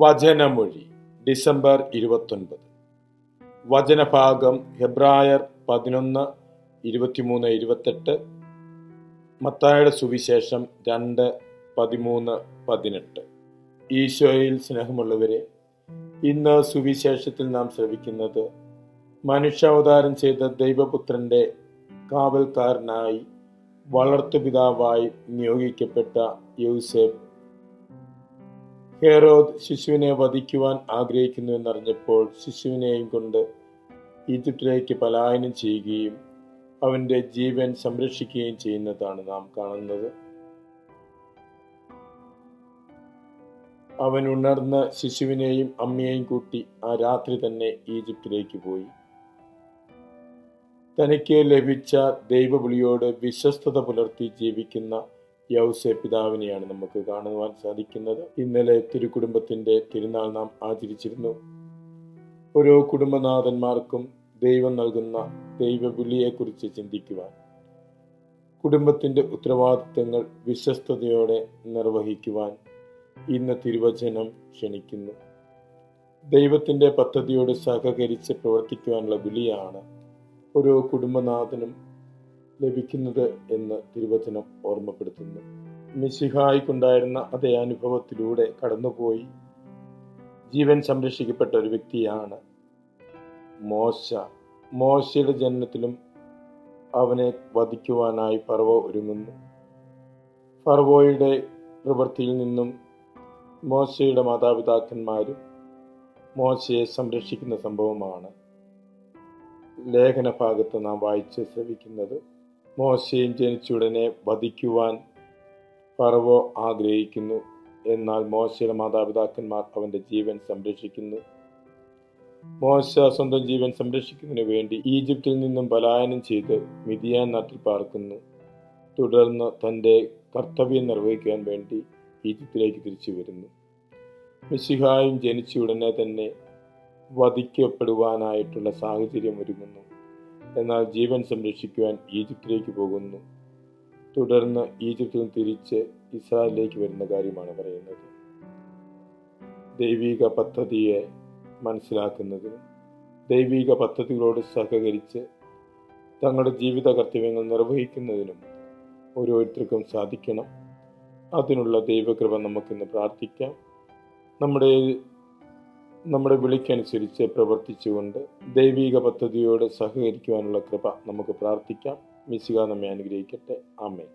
വചനമൊഴി December 29. വചനഭാഗം ഹെബ്രായർ 11:23-28, മത്തായിയുടെ സുവിശേഷം 2:13-18. ഈശോയിൽ സ്നേഹമുള്ളവരെ, ഇന്ന് സുവിശേഷത്തിൽ നാം ശ്രവിക്കുന്നത് മനുഷ്യാവതാരം ചെയ്ത ദൈവപുത്രന്റെ കാവൽക്കാരനായി വളർത്തുപിതാവായി നിയോഗിക്കപ്പെട്ട യൗസേപ്പ് ഹെരോദ് ശിശുവിനെ വധിക്കുവാൻ ആഗ്രഹിക്കുന്നു എന്നറിഞ്ഞപ്പോൾ ശിശുവിനെയും കൊണ്ട് ഈജിപ്തിലേക്ക് പലായനം ചെയ്യുകയും അവൻ്റെ ജീവൻ സംരക്ഷിക്കുകയും ചെയ്യുന്നതാണ് നാം കാണുന്നത്. അവൻ ഉണർന്ന് ശിശുവിനെയും അമ്മയെയും കൂട്ടി ആ രാത്രി തന്നെ ഈജിപ്തിലേക്ക് പോയി. തനിക്ക് ലഭിച്ച ദൈവവിളിയോട് വിശ്വസ്തത പുലർത്തി ജീവിക്കുന്ന യൗസേപ്പ് പിതാവിനെയാണ് നമുക്ക് കാണുവാൻ സാധിക്കുന്നത്. ഇന്നലെ തിരുക്കുടുംബത്തിന്റെ തിരുനാൾ നാം ആചരിച്ചിരുന്നു. ഓരോ കുടുംബനാഥന്മാർക്കും ദൈവം നൽകുന്ന ദൈവവിളിയെക്കുറിച്ച് ചിന്തിക്കുവാൻ, കുടുംബത്തിന്റെ ഉത്തരവാദിത്തങ്ങൾ വിശ്വസ്തയോടെ നിർവഹിക്കുവാൻ ഇന്ന് തിരുവചനം ക്ഷണിക്കുന്നു. ദൈവത്തിന്റെ പദ്ധതിയോട് സഹകരിച്ച് പ്രവർത്തിക്കുവാനുള്ള വിളിയാണ് ഓരോ കുടുംബനാഥനും ലഭിക്കുന്നത് എന്ന് തിരുവചനം ഓർമ്മപ്പെടുത്തുന്നു. മിശിഹായ്ക്കുണ്ടായിരുന്ന അതേ അനുഭവത്തിലൂടെ കടന്നുപോയി ജീവൻ സംരക്ഷിക്കപ്പെട്ട ഒരു വ്യക്തിയാണ് മോശയുടെ ജനനത്തിലും അവനെ വധിക്കുവാനായി ഫറവോ ഒരുങ്ങുന്നു. ഫറവോയുടെ പ്രവൃത്തിയിൽ നിന്നും മോശയുടെ മാതാപിതാക്കന്മാരും മോശയെ സംരക്ഷിക്കുന്ന സംഭവമാണ് ലേഖന ഭാഗത്ത് നാം വായിച്ച് ശ്രവിക്കുന്നത്. മോശയും ജനിച്ചുടനെ വധിക്കുവാൻ ഫറവോ ആഗ്രഹിക്കുന്നു. എന്നാൽ മോശയുടെ മാതാപിതാക്കന്മാർ അവന്റെ ജീവൻ സംരക്ഷിക്കുന്നു. മോശ സ്വന്തം ജീവൻ സംരക്ഷിക്കുന്നതിന് വേണ്ടി ഈജിപ്തിൽ നിന്നും പലായനം ചെയ്ത് മിദിയാൻ നാട്ടിൽ പാർക്കുന്നു. തുടർന്ന് തൻ്റെ കർത്തവ്യം നിർവഹിക്കാൻ വേണ്ടി ഈജിപ്തിലേക്ക് തിരിച്ചു വരുന്നു. മിശിഹായും ജനിച്ച ഉടനെ തന്നെ വധിക്കപ്പെടുവാനായിട്ടുള്ള സാഹചര്യം ഒരുങ്ങുന്നു. എന്നാൽ ജീവൻ സംരക്ഷിക്കുവാൻ ഈജിപ്തിലേക്ക് പോകുന്നു. തുടർന്ന് ഈജിപ്തിൽ തിരിച്ച് ഇസ്രായേലിലേക്ക് വരുന്ന കാര്യമാണ് പറയുന്നത്. ദൈവിക പദ്ധതിയെ മനസ്സിലാക്കുന്നതിനും ദൈവിക പദ്ധതികളോട് സഹകരിച്ച് തങ്ങളുടെ ജീവിത കർത്തവ്യങ്ങൾ നിർവഹിക്കുന്നതിനും ഓരോരുത്തർക്കും സാധിക്കണം. അതിനുള്ള ദൈവകൃപ നമുക്കിന്ന് പ്രാർത്ഥിക്കാം. നമ്മുടെ വിളിക്കനുസരിച്ച് പ്രവർത്തിച്ചുകൊണ്ട് ദൈവിക പദ്ധതിയോട് സഹകരിക്കുവാനുള്ള കൃപ നമുക്ക് പ്രാർത്ഥിക്കാം. മിശിഹാ നമ്മെ അനുഗ്രഹിക്കട്ടെ. ആമേൻ.